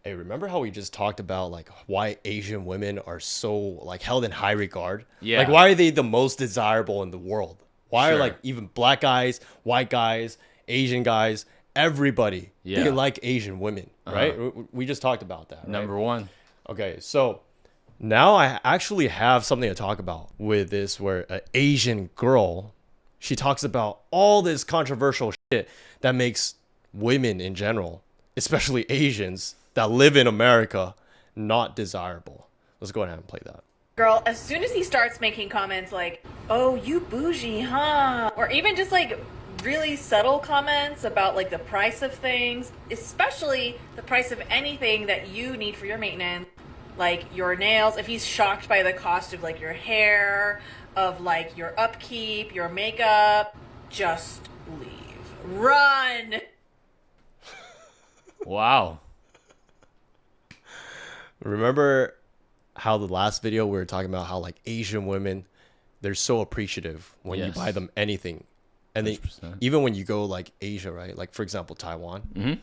Hey, remember how we just talked about like why Asian women are so like held in high regard? Yeah. Like why are they the most desirable in the world? Why are Sure. like even black guys, white guys, Asian guys, everybody Yeah. they like Asian women, right? We just talked about that, right? Number one. Okay, so now I actually have something to talk about with this where an Asian girl, she talks about all this controversial shit that makes women in general, especially Asians that live in America, not desirable. Let's go ahead and play that. Girl, as soon as he starts making comments like, oh, you bougie, huh? Or even just like really subtle comments about like the price of things, especially the price of anything that you need for your maintenance, like your nails. If he's shocked by the cost of like your hair, of like your upkeep, your makeup, just leave. Run! Wow. Remember how the last video we were talking about how like Asian women, they're so appreciative when you Yes. buy them anything. And they, 100%. even when you go like Asia, right? Like for example, Taiwan,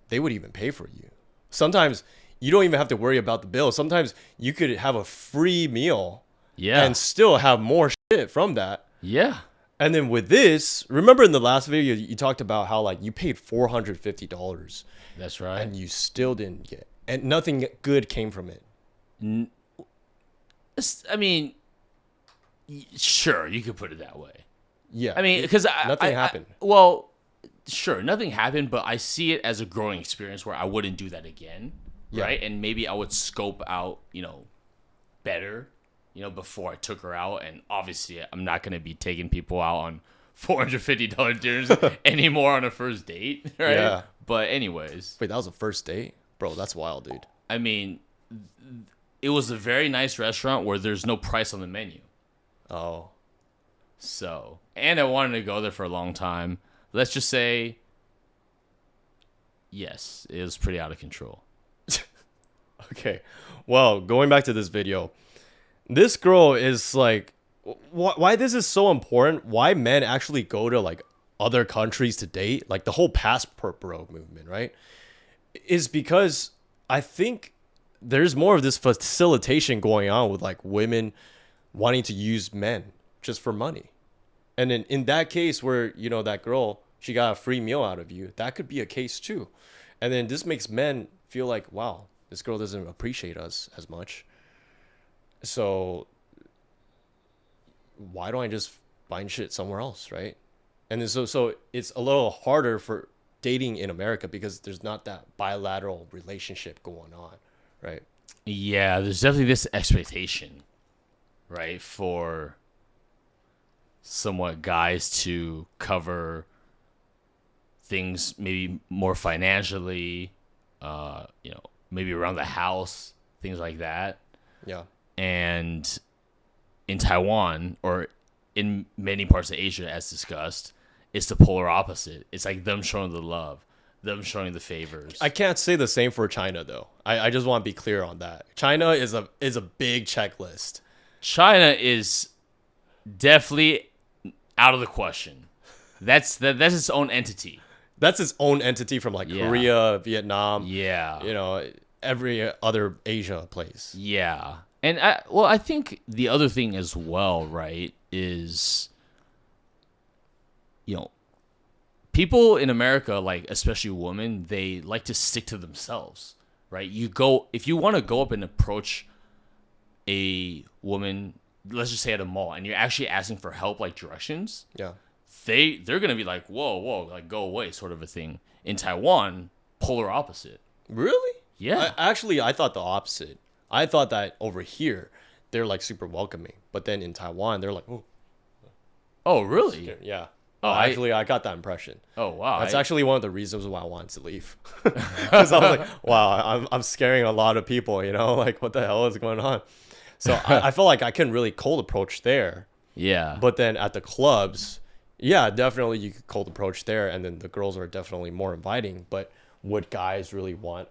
they would even pay for you. Sometimes you don't even have to worry about the bill. Sometimes you could have a free meal Yeah. and still have more shit from that. Yeah. And then with this, remember in the last video, you talked about how like you paid $450 That's right. and you still didn't get, and nothing good came from it. I mean, sure, you could put it that way. Yeah. I mean, because nothing happened. Well, sure, nothing happened, but I see it as a growing experience where I wouldn't do that again, right? And maybe I would scope out, better, before I took her out. And obviously, I'm not going to be taking people out on $450 dinners anymore on a first date, right? Yeah. But anyways, Wait, that was a first date? Bro, that's wild, dude. I mean, it was a very nice restaurant where there's no price on the menu. Oh. So, and I wanted to go there for a long time. Let's just say, yes, it was pretty out of control. Okay. Well, going back to this video, this girl is like, why this is so important, why men actually go to like other countries to date, like the whole passport bro movement, right? Is because I think there's more of this facilitation going on with like women wanting to use men just for money. And then in that case where, that girl, she got a free meal out of you, that could be a case too. And then this makes men feel like, wow, this girl doesn't appreciate us as much. So why don't I just find shit somewhere else, right? And then so it's a little harder for dating in America because there's not that bilateral relationship going on, right? Yeah, there's definitely this expectation, right, for somewhat guys to cover things maybe more financially, maybe around the house, things like that. Yeah. And in Taiwan or in many parts of Asia, as discussed, it's the polar opposite. It's like them showing the love, them showing the favors. I can't say the same for China though. I just want to be clear on that. China is a big checklist. China is definitely out of the question. That's its own entity. That's its own entity from like Yeah. Korea, Vietnam, Yeah. every other Asia place. Yeah. And I think the other thing as well, right, is, people in America, like especially women, they like to stick to themselves, right? If you want to go up and approach a woman, let's just say at a mall, and you're actually asking for help, like directions, Yeah. they're gonna be like, whoa, like go away, sort of a thing. In Taiwan, polar opposite. Really? Yeah. I thought the opposite. I thought that over here, they're like super welcoming. But then in Taiwan, they're like, oh, Oh, really? yeah. Oh, I got that impression. Oh, wow. That's actually one of the reasons why I wanted to leave. Because I was like, wow, I'm scaring a lot of people, like what the hell is going on? So I felt like I couldn't really cold approach there. Yeah. But then at the clubs, yeah, definitely you could cold approach there. And then the girls are definitely more inviting. But would guys really want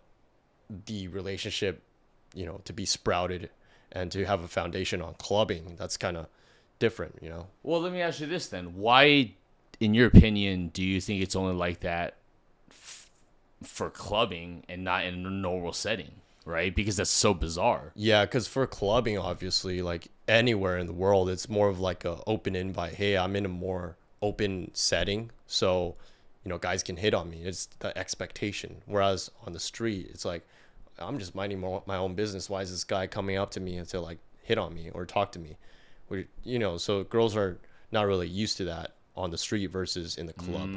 the relationship, to be sprouted and to have a foundation on clubbing? That's kind of different, Well, let me ask you this then. Why, in your opinion, do you think it's only like that for clubbing and not in a normal setting, right? Because that's so bizarre. Yeah, because for clubbing, obviously, like anywhere in the world, it's more of like a open invite. Hey, I'm in a more open setting, so guys can hit on me. It's the expectation. Whereas on the street, it's like I'm just minding my own business. Why is this guy coming up to me to like hit on me or talk to me? So girls are not really used to that on the street versus in the club.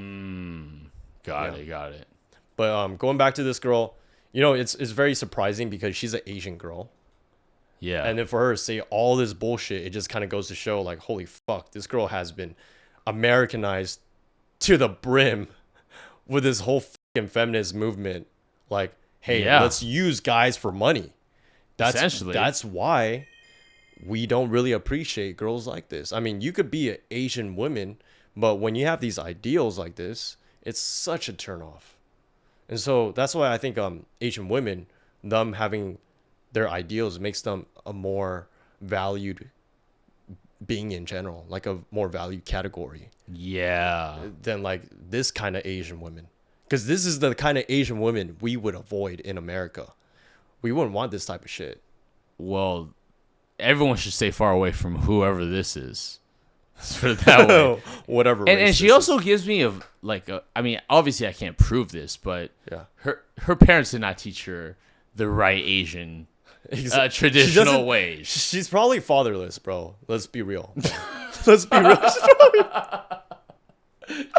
Got it. But going back to this girl, it's very surprising because she's an Asian girl. Yeah. And then for her to say all this bullshit, it just kind of goes to show like, holy fuck, this girl has been Americanized to the brim with this whole fucking feminist movement. Like, hey, let's use guys for money. That's why we don't really appreciate girls like this. I mean, you could be an Asian woman, but when you have these ideals like this, it's such a turnoff. And so that's why I think Asian women, them having their ideals makes them a more valued being in general, like a more valued category. Yeah. Than like this kind of Asian women. Because this is the kind of Asian women we would avoid in America. We wouldn't want this type of shit. Well, everyone should stay far away from whoever this is. Let's put it that way. Whatever. And she also gives me I mean, obviously I can't prove this, but yeah, her parents did not teach her the right Asian traditional ways. She's probably fatherless, bro. Let's be real. Let's be real.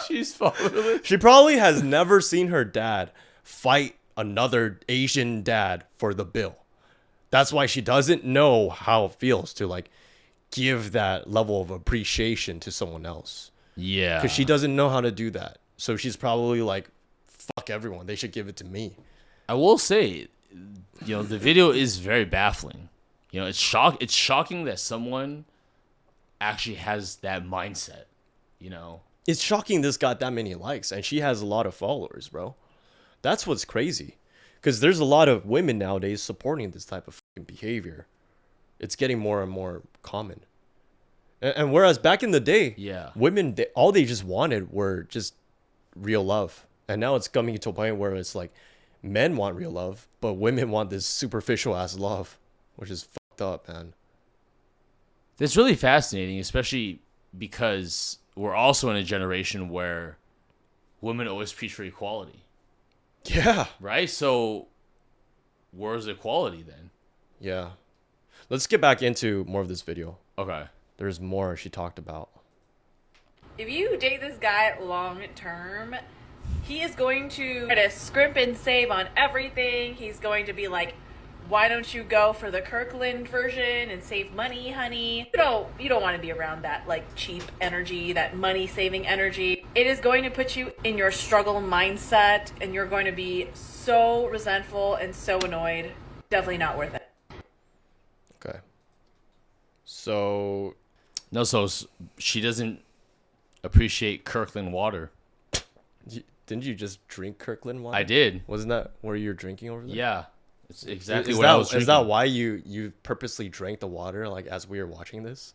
She's fatherless. She probably has never seen her dad fight another Asian dad for the bill. That's why she doesn't know how it feels to like give that level of appreciation to someone else. Yeah. Because she doesn't know how to do that. So she's probably like, fuck everyone. They should give it to me. I will say, the video is very baffling. It's shocking that someone actually has that mindset, It's shocking this got that many likes and she has a lot of followers, bro. That's what's crazy. Because there's a lot of women nowadays supporting this type of fucking behavior. It's getting more and more common. And whereas back in the day, women, all they just wanted were just real love. And now it's coming to a point where it's like men want real love, but women want this superficial ass love, which is fucked up, man. That's really fascinating, especially because we're also in a generation where women always preach for equality. Yeah. Right? So where's equality then? Yeah. Let's get back into more of this video. Okay. There's more she talked about. If you date this guy long term, he is going to try to scrimp and save on everything. He's going to be like, why don't you go for the Kirkland version and save money, honey? You don't want to be around that like cheap energy, that money saving energy. It is going to put you in your struggle mindset and you're going to be so resentful and so annoyed. Definitely not worth it. Okay. So she doesn't appreciate Kirkland water. Didn't you just drink Kirkland water? I did. Wasn't that where you're drinking over there? Yeah. It's exactly what I was drinking. Is that why you purposely drank the water like as we were watching this?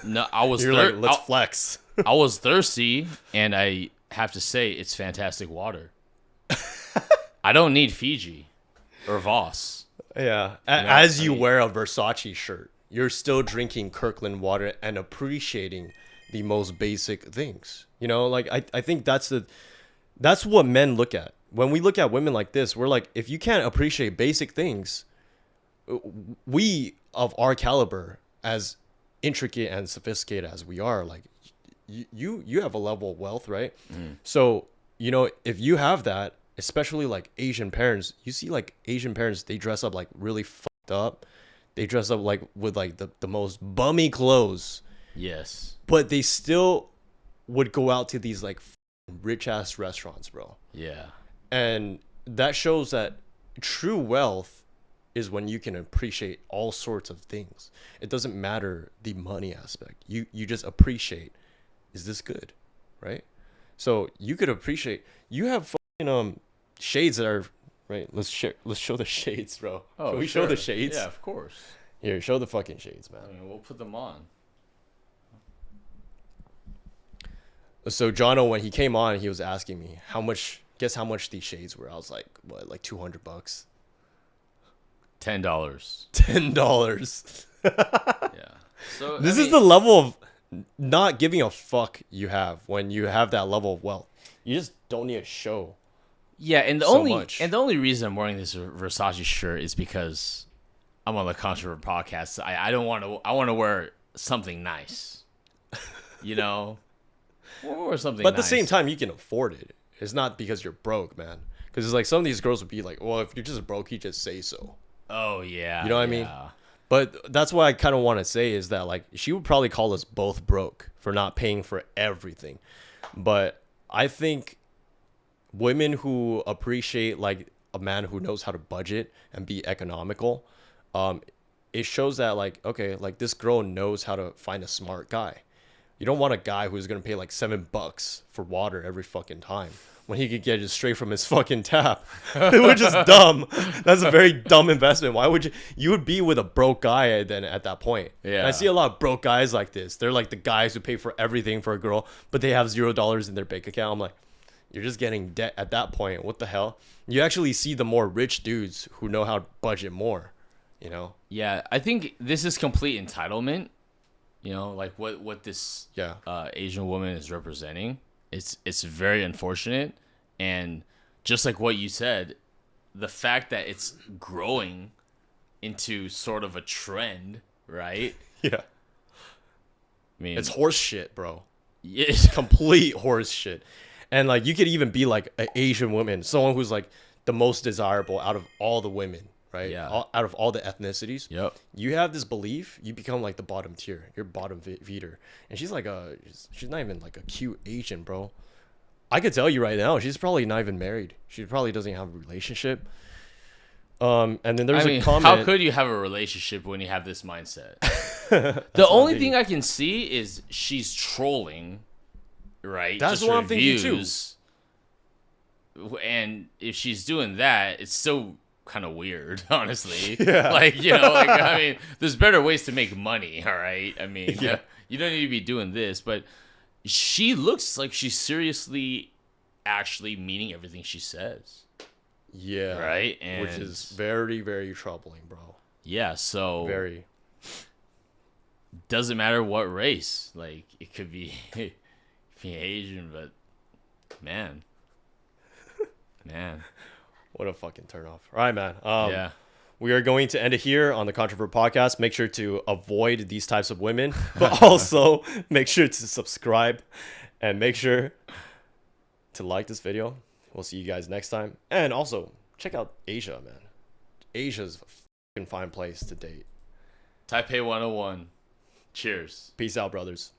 No, I was like, let's flex. I was thirsty and I have to say it's fantastic water. I don't need Fiji or Voss. Yeah. As you wear a Versace shirt, you're still drinking Kirkland water and appreciating the most basic things. Like I think that's what men look at. When we look at women like this, we're like, if you can't appreciate basic things, we of our caliber, as intricate and sophisticated as we are, like you have a level of wealth, right? So, if you have that, especially like Asian parents, you see like Asian parents, they dress up like really fucked up. They dress up like with like the most bummy clothes. Yes. But they still would go out to these like rich ass restaurants, bro. Yeah. And that shows that true wealth is when you can appreciate all sorts of things. It doesn't matter the money aspect. You just appreciate, is this good, right? So you could appreciate. You have fucking shades that are right. Let's show the shades, bro. Oh, can we show the shades? Yeah, of course. Here, show the fucking shades, man. I mean, we'll put them on. So Jono, when he came on, he was asking me, how much guess how much these shades were? I was like, what, like $200? $10. $10. Yeah. So This is the level of not giving a fuck you have when you have that level of wealth. You just don't need a show. Yeah, and the so only much. and the only reason I'm wearing this Versace shirt is because I'm on the Controvert podcast. I don't want to. I want to wear something nice. You know, or something. But at nice. the same time, you can afford it. It's not because you're broke, man. Because it's like some of these girls would be like, well, if you're just broke, you just say so. Oh yeah. You know what I mean? But that's what I kind of want to say is that like she would probably call us both broke for not paying for everything. But I think women who appreciate like a man who knows how to budget and be economical, it shows that like, okay, like this girl knows how to find a smart guy. You don't want a guy who's going to pay like $7 for water every fucking time when he could get it straight from his fucking tap, which is dumb. That's a very dumb investment. Why would you would be with a broke guy then at that point. Yeah. And I see a lot of broke guys like this. They're like the guys who pay for everything for a girl, but they have $0 in their bank account. I'm like, you're just getting debt at that point. What the hell? You actually see the more rich dudes who know how to budget more, you know? Yeah, I think this is complete entitlement. You know, like what this Asian woman is representing. It's very unfortunate, and just like what you said, the fact that it's growing into sort of a trend, right? Yeah. I mean, It's horse shit, bro. it's Complete horse shit. And like you could even be like an Asian woman, someone who's like the most desirable out of all the women, right? Yeah. Out of all the ethnicities. Yep. You have this belief, you become like the bottom tier. You're bottom feeder. And she's like she's not even like a cute Asian, bro. I could tell you right now, she's probably not even married. She probably doesn't have a relationship. And then there's a comment. How could you have a relationship when you have this mindset? The only thing I can see is she's trolling, right? That's Just what I'm thinking too. reviews. And if she's doing that, it's still kind of weird, honestly. Yeah. Like, you know, like, I mean, there's better ways to make money, all right? I mean, Yeah. you don't need to be doing this, but she looks like she's seriously actually meaning everything she says. Yeah. Right? Which And- is very, very troubling, bro. Yeah, so Very. doesn't matter what race. Like, it could be, Asian, but man. What a fucking turnoff. All right, man. Yeah. We are going to end it here on the Controvert podcast. Make sure to avoid these types of women, but also make sure to subscribe and make sure to like this video. We'll see you guys next time. And also, check out Asia, man. Asia's a fucking fine place to date. Taipei 101. Cheers. Peace out, brothers.